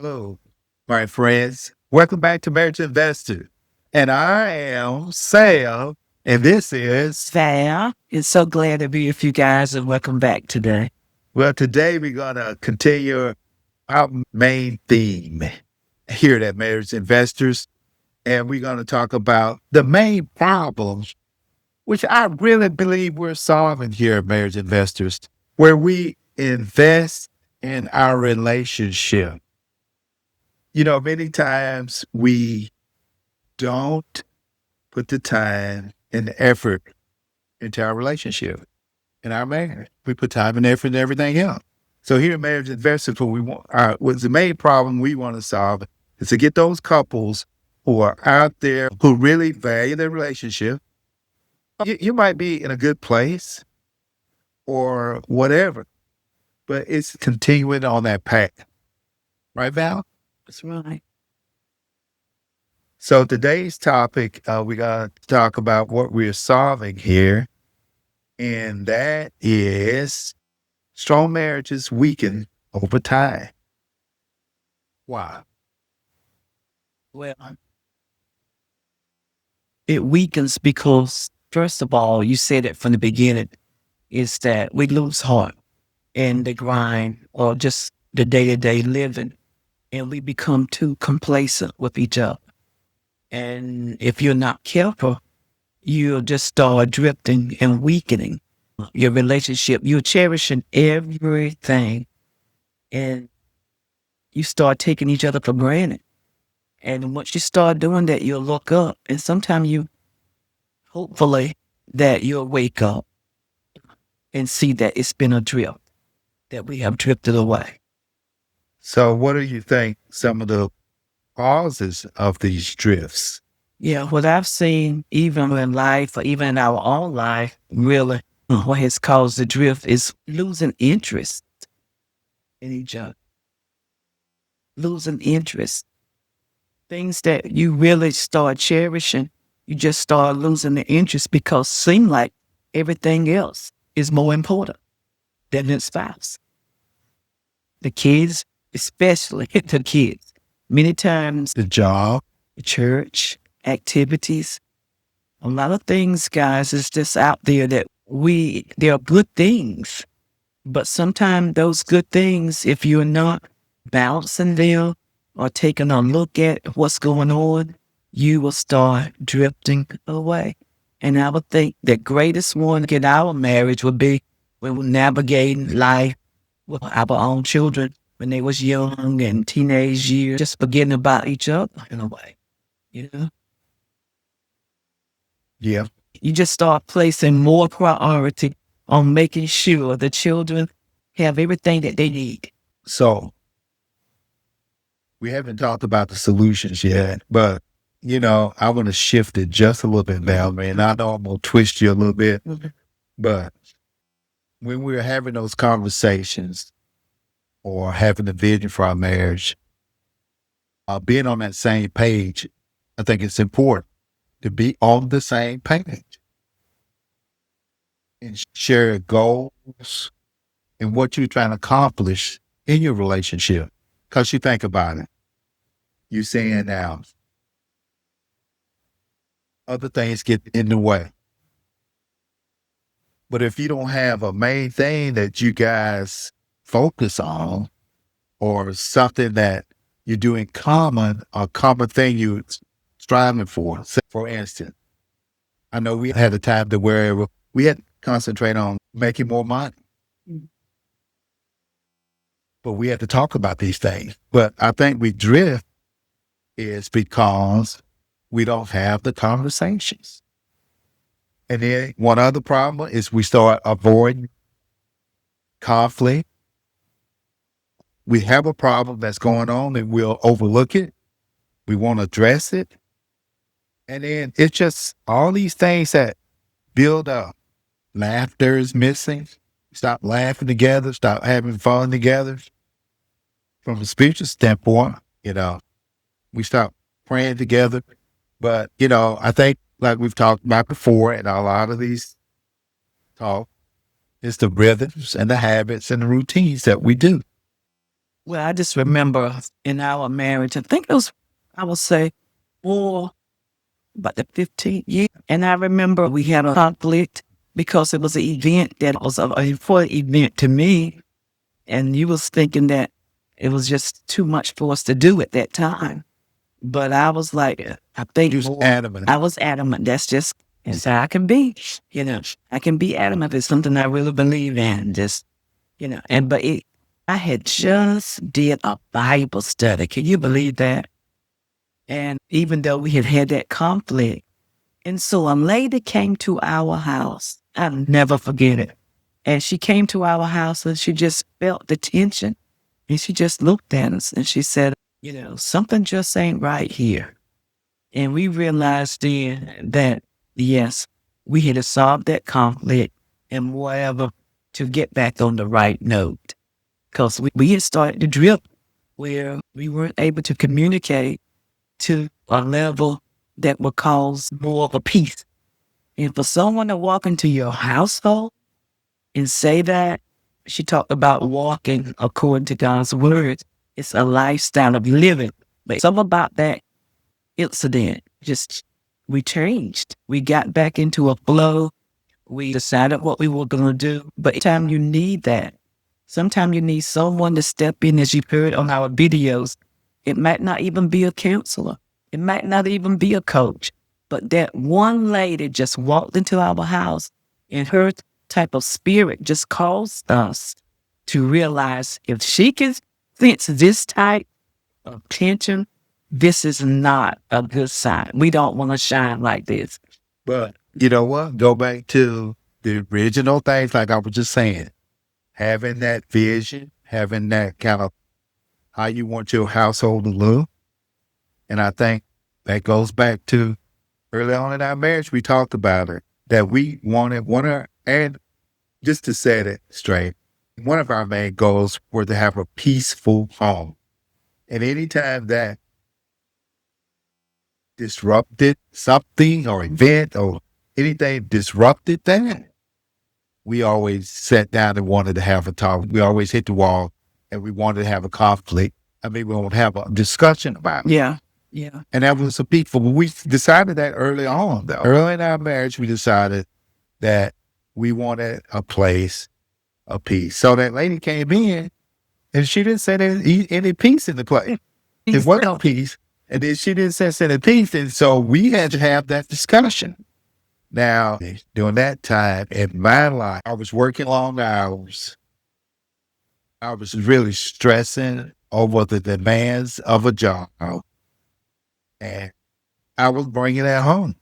Hello, my friends. Welcome back to Marriage Investor. And I am Sam, and this is, Val. It's so glad to be with you guys and welcome back today. well, today we're going to continue our main theme here at Marriage Investors. And we're going to talk about the main problems, which I really believe we're solving here at Marriage Investors, where we invest in our relationship. Many times we don't put the time and the effort into our relationship and our marriage. We put time and effort into everything else. So here at Marriage Investors, what we want, what's the main problem we want to solve is to get those couples who are out there who really value their relationship. You might be in a good place or whatever, but it's continuing on that path. Right, Val? That's right. So today's topic, we're going to talk about what we're solving here, and that is strong marriages weaken over time. Why? Well, it weakens because, first of all, you said it from the beginning, is that we lose heart in the grind or just the day to day living, and we become too complacent with each other. And if you're not careful, you'll just start drifting and weakening your relationship. You're cherishing everything, and you start taking each other for granted. And once you start doing that, you'll look up, and sometimes hopefully, that you'll wake up and see that it's been a drift, that we have drifted away. So, what do you think some of the causes of these drifts? Yeah, what I've seen, even in life or even in our own life, really, what has caused the drift is losing interest in each other, losing interest. Things that you really start cherishing, you just start losing the interest because it seems like everything else is more important than the spouse. The kids, especially the kids. Many times, The job? the church, activities, a lot of things, guys, is just out there that they are good things. But sometimes those good things, if you're not balancing them or taking a look at what's going on, you will start drifting away. And I would think the greatest one in our marriage would be when we're navigating life with our own children when they was young and teenage years, just forgetting about each other in a way, you know? Yeah. You just start placing more priority on making sure the children have everything that they need. So, we haven't talked about the solutions yet, but I want to shift it just a little bit, Valerie. And I know I'm going to twist you a little bit, but when we're having those conversations or having a vision for our marriage, being on that same page, I think it's important to be on the same page and share goals and what you're trying to accomplish in your relationship. Because you think about it, you're saying now, other things get in the way. But if you don't have a main thing that you guys focus on or something that you do in common, a common thing you're striving for. Say, for instance, I know we had a time to where we had to concentrate on making more money, but we had to talk about these things. But I think we drift is because we don't have the conversations. And then one other problem is we start avoiding conflict. We have a problem that's going on and we'll overlook it. We won't address it. And then it's just all these things that build up. Laughter is missing. Stop laughing together. Stop having fun together. From a spiritual standpoint, we stop praying together. But, I think like we've talked about before and a lot of these talk, it's the rhythms and the habits and the routines that we do. Well, I just remember in our marriage, I think it was, I would say, for about the 15th year. And I remember we had a conflict because it was an event that was an important event to me. And you was thinking that it was just too much for us to do at that time. But I was like, I think You was adamant. I was adamant. That's just as I can be. I can be adamant if it's something I really believe in. Just, I had just did a Bible study. Can you believe that? And even though we had that conflict, and so a lady came to our house. I'll never forget it. And she came to our house and she just felt the tension. And she just looked at us and she said, something just ain't right here. And we realized then that, yes, we had to solve that conflict and whatever to get back on the right note. Because we had started to drift where we weren't able to communicate to a level that would cause more of a peace. And for someone to walk into your household and say that, she talked about walking according to God's word. It's a lifestyle of living. But something about that incident, just we changed. We got back into a flow. We decided what we were going to do. But sometimes you need that. Sometimes you need someone to step in, as you've heard on our videos. It might not even be a counselor. It might not even be a coach. But that one lady just walked into our house and her type of spirit just caused us to realize if she can sense this type of tension, this is not a good sign. We don't want to shine like this. But you know what? Go back to the original things, like I was just saying, having that vision, having that kind of how you want your household to look. And I think that goes back to early on in our marriage, we talked about it, that we wanted and just to set it straight, one of our main goals were to have a peaceful home. And anytime that disrupted something or event or anything disrupted that, we always sat down and wanted to have a talk. We always hit the wall and we wanted to have a conflict. I mean, we would have a discussion about it. Yeah. Yeah. And that was a peaceful. We decided that early on, though. Early in our marriage, we decided that we wanted a place of peace. So that lady came in and she didn't say any peace in the place. It wasn't no peace. And then she didn't sense any peace. And so we had to have that discussion. Now, during that time in my life, I was working long hours. I was really stressing over the demands of a job. And I was bringing that home.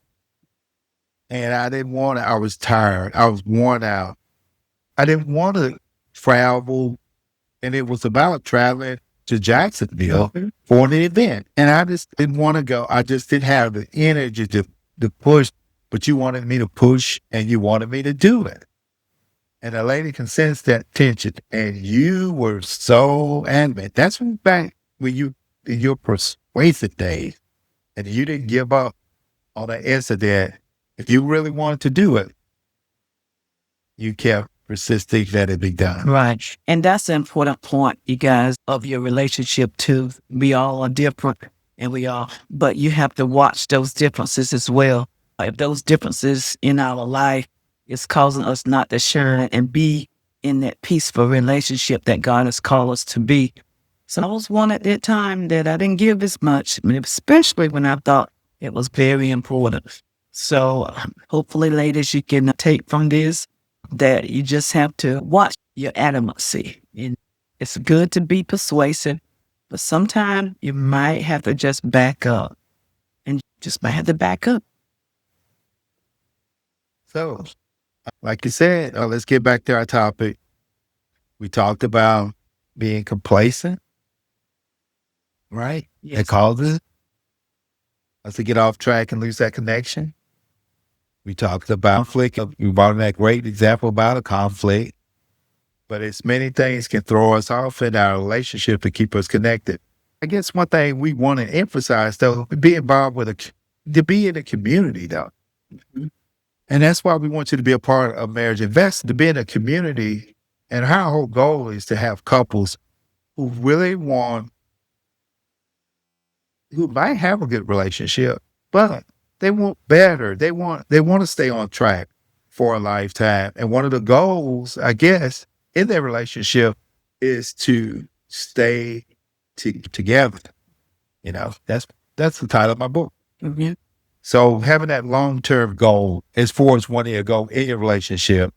And I didn't want to, I was tired. I was worn out. I didn't want to travel. And it was about traveling to Jacksonville for an event. And I just didn't want to go. I just didn't have the energy to push. But you wanted me to push and you wanted me to do it. And the lady can sense that tension. And you were so adamant. That's when back when you, in your persuasive days, and you didn't give up on that incident. If you really wanted to do it, you kept persisting that it be done. Right. And that's an important point, you guys, of your relationship too. We all are different but you have to watch those differences as well. If those differences in our life is causing us not to shine and be in that peaceful relationship that God has called us to be. So I was one at that time that I didn't give as much, especially when I thought it was very important. So hopefully, ladies, you can take from this that you just have to watch your adamancy. And it's good to be persuasive, but sometimes you might have to just back up and just might have to back up. So, like you said, let's get back to our topic. We talked about being complacent, right? Yes. It causes us to get off track and lose that connection. We talked about conflict. We brought in that great example about a conflict, but it's many things can throw us off in our relationship to keep us connected. I guess one thing we want to emphasize, though, be involved to be in a community, though. Mm-hmm. And that's why we want you to be a part of Marriage Invest, to be in a community. And our whole goal is to have couples who really want, who might have a good relationship, but they want better. They want to stay on track for a lifetime. And one of the goals, I guess, in their relationship is to stay together. That's the title of my book. Mhm. So having that long-term goal as far as wanting to go in your relationship,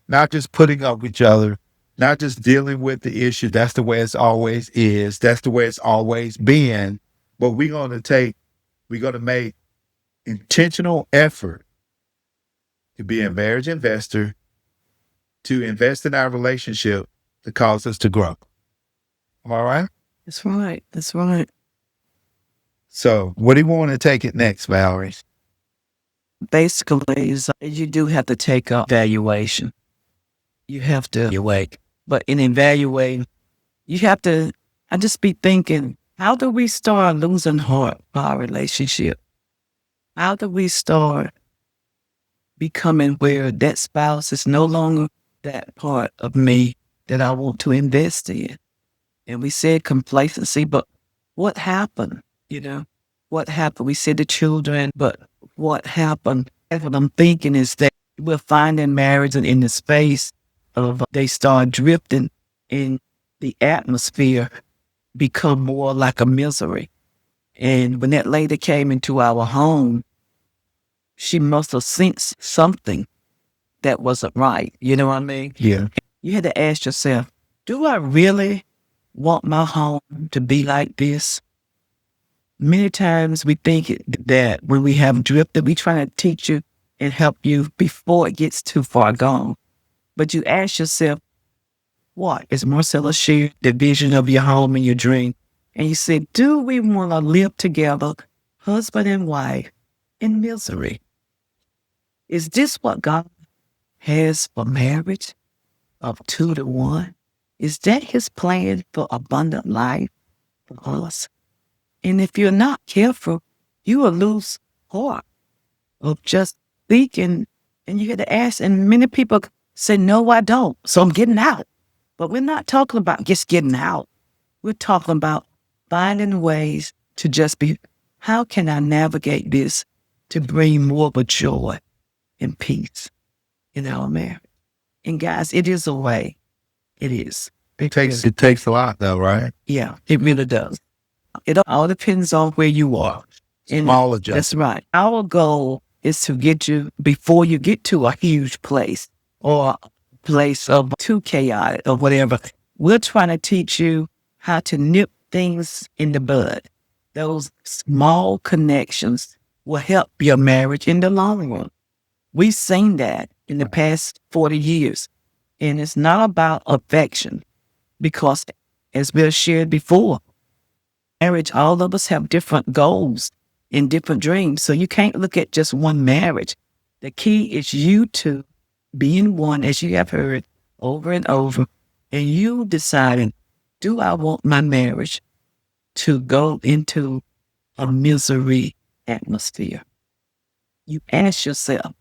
not just putting up with each other, not just dealing with the issue. That's the way it's always is. That's the way it's always been. But we're going to make intentional effort to be a marriage investor, to invest in our relationship to cause us to grow. All right. That's right. That's right. So what do you want to take it next, Valerie? Basically, is you do have to take a evaluation. You have to evaluate. But in evaluating, you have to, I just be thinking, how do we start losing heart for our relationship? How do we start becoming where that spouse is no longer that part of me that I want to invest in? And we said complacency, but what happened? What happened? We said the children, but what happened? And what I'm thinking is that we're finding marriage in the space of they start drifting in the atmosphere, become more like a misery. And when that lady came into our home, she must have sensed something that wasn't right. You know what I mean? Yeah. You had to ask yourself, do I really want my home to be like this? Many times we think that when we have drifted, we try to teach you and help you before it gets too far gone. But you ask yourself, what is Marcella shared the vision of your home and your dream? And you say, do we want to live together, husband and wife, in misery? Is this what God has for marriage of 2 to 1? Is that his plan for abundant life for us? And if you're not careful, you will lose heart of just thinking, and you get to ask, and many people say, no, I don't. So I'm getting out. But we're not talking about just getting out. We're talking about finding ways to just be, how can I navigate this to bring more of a joy and peace in our marriage? And guys, it is a way. It is. It takes a lot though, right? Yeah, it really does. It all depends on where you are. Small adjustment. That's right. Our goal is to get you, before you get to a huge place or a place of too chaotic or whatever, we're trying to teach you how to nip things in the bud. Those small connections will help your marriage in the long run. We've seen that in the past 40 years. And it's not about affection because, as we've shared before, marriage, all of us have different goals and different dreams. So you can't look at just one marriage. The key is you two being one, as you have heard over and over, and you deciding, do I want my marriage to go into a misery atmosphere? You ask yourself,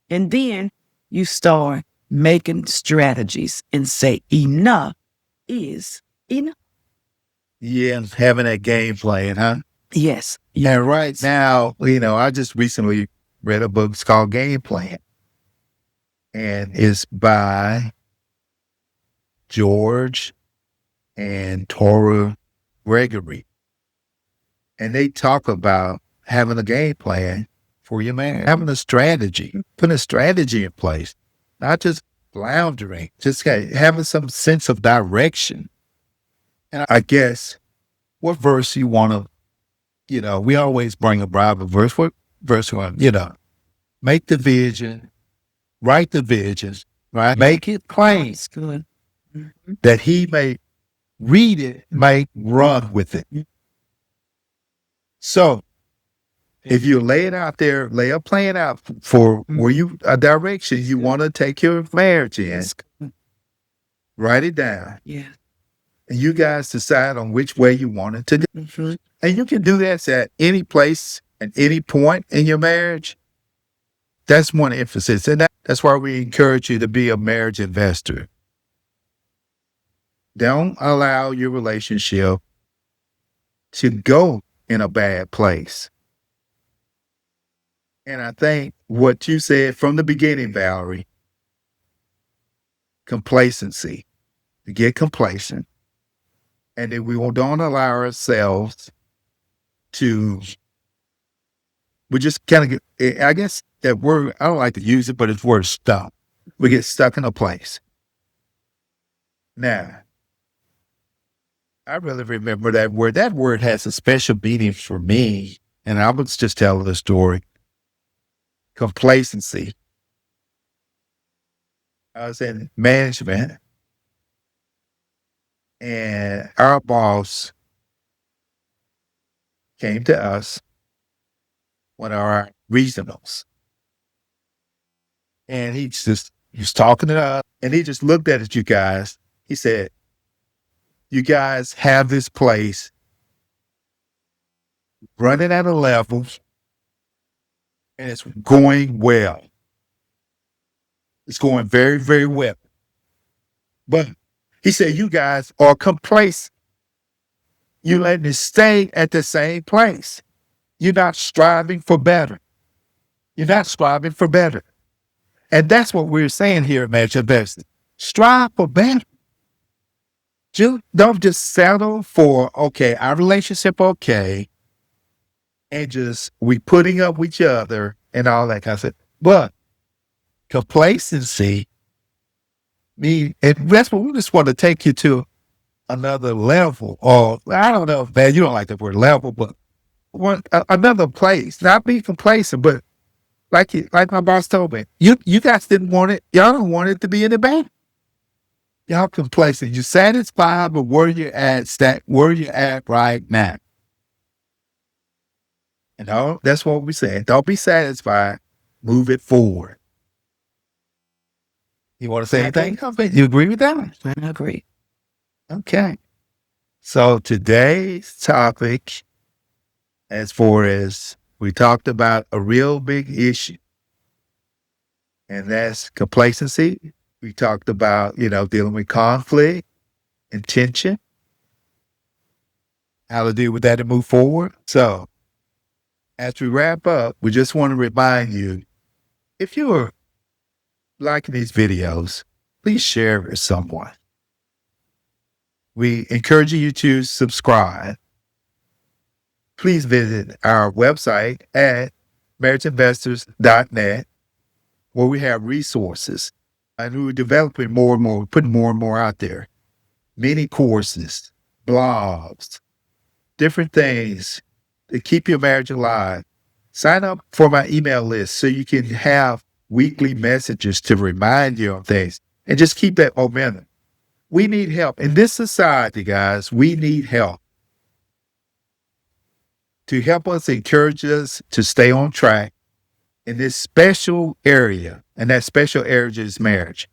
and then you start making strategies and say, enough is enough. Yeah, having that game plan, huh? Yes. Yeah, right now, I just recently read a book. It's called Game Plan. And it's by George and Tora Gregory. And they talk about having a game plan for your marriage, having a strategy, putting a strategy in place, not just floundering, just having some sense of direction. And I guess what verse you want to, we always bring a Bible verse. What verse you want, make the vision, write the visions, right? Make it plain That's good. that he may read it, may run with it. So if you lay it out there, lay a plan out for where a direction you want to take your marriage in, write it down. Yeah. And you guys decide on which way you want it to go. Mm-hmm. And you can do this at any place, at any point in your marriage. That's one emphasis. And that's why we encourage you to be a marriage investor. Don't allow your relationship to go in a bad place. And I think what you said from the beginning, Valerie, complacency, to get complacent, and then don't allow ourselves to, we just kind of get, I guess that word, I don't like to use it, but it's word stuck. We get stuck in a place. Now, I really remember that word. That word has a special meaning for me. And I was just telling the story. Complacency. I was in management and our boss came to us, one of our regionals, and he was talking to us and he just looked at you guys. He said, you guys have this place running at a level and it's going well. It's going very, very well. But he said, you guys are complacent. You letting it stay at the same place. You're not striving for better. You're not striving for better. And that's what we're saying here at Manage Invest. Strive for better. Don't just settle for, okay, our relationship okay, and just we putting up with each other and all that kind of stuff. But complacency, and that's what we just want to take you to another level. Or I don't know, man, you don't like the word level, but another place. Not be complacent, but like my boss told me, you guys didn't want it. Y'all don't want it to be in the bank. Y'all complacent. You're satisfied with where you're at right now. You know, that's what we're saying. Don't be satisfied. Move it forward. You want to say anything? You agree with that? I agree. Okay. So today's topic, as far as we talked about a real big issue, and that's complacency. We talked about, dealing with conflict and tension, how to deal with that and move forward. So as we wrap up, we just want to remind you, if you're liking these videos, please share with someone. We encourage you to subscribe. Please visit our website at marriageinvestors.net, where we have resources. And we're developing more and more, putting more and more out there. Many courses, blogs, different things to keep your marriage alive. Sign up for my email list so you can have weekly messages to remind you of things and just keep that momentum. We need help. In this society, guys, we need help to help us, encourage us to stay on track in this special area. And that special area is marriage.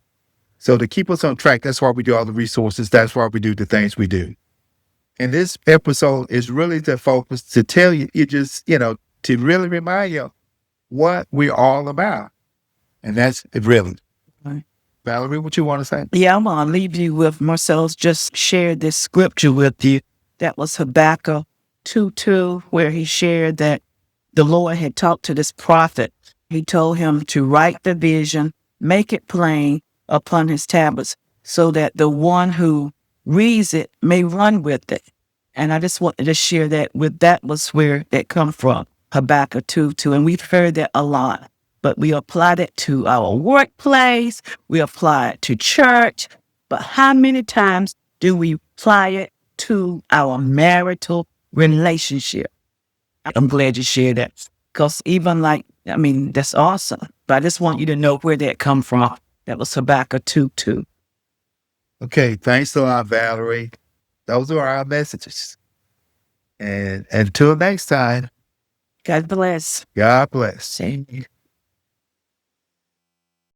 So to keep us on track, that's why we do all the resources. That's why we do the things we do. And this episode is really to focus, to tell you, to really remind you what we're all about. And that's really. Right. Valerie, what you want to say? Yeah, I'm going to leave you with Marcel's just shared this scripture with you. That was Habakkuk 2:2, where he shared that the Lord had talked to this prophet. He told him to write the vision, make it plain upon his tablets, so that the one who reads it may run with it. And I just wanted to share that was where that come from, Habakkuk 2:2. And we've heard that a lot, but we applied it to our workplace. We apply it to church. But how many times do we apply it to our marital relationship? I'm glad you shared that, because that's awesome. But I just want you to know where that come from. That was Habakkuk 2:2. Okay, thanks a lot, Valerie. Those are our messages. And until next time, God bless. God bless. Same.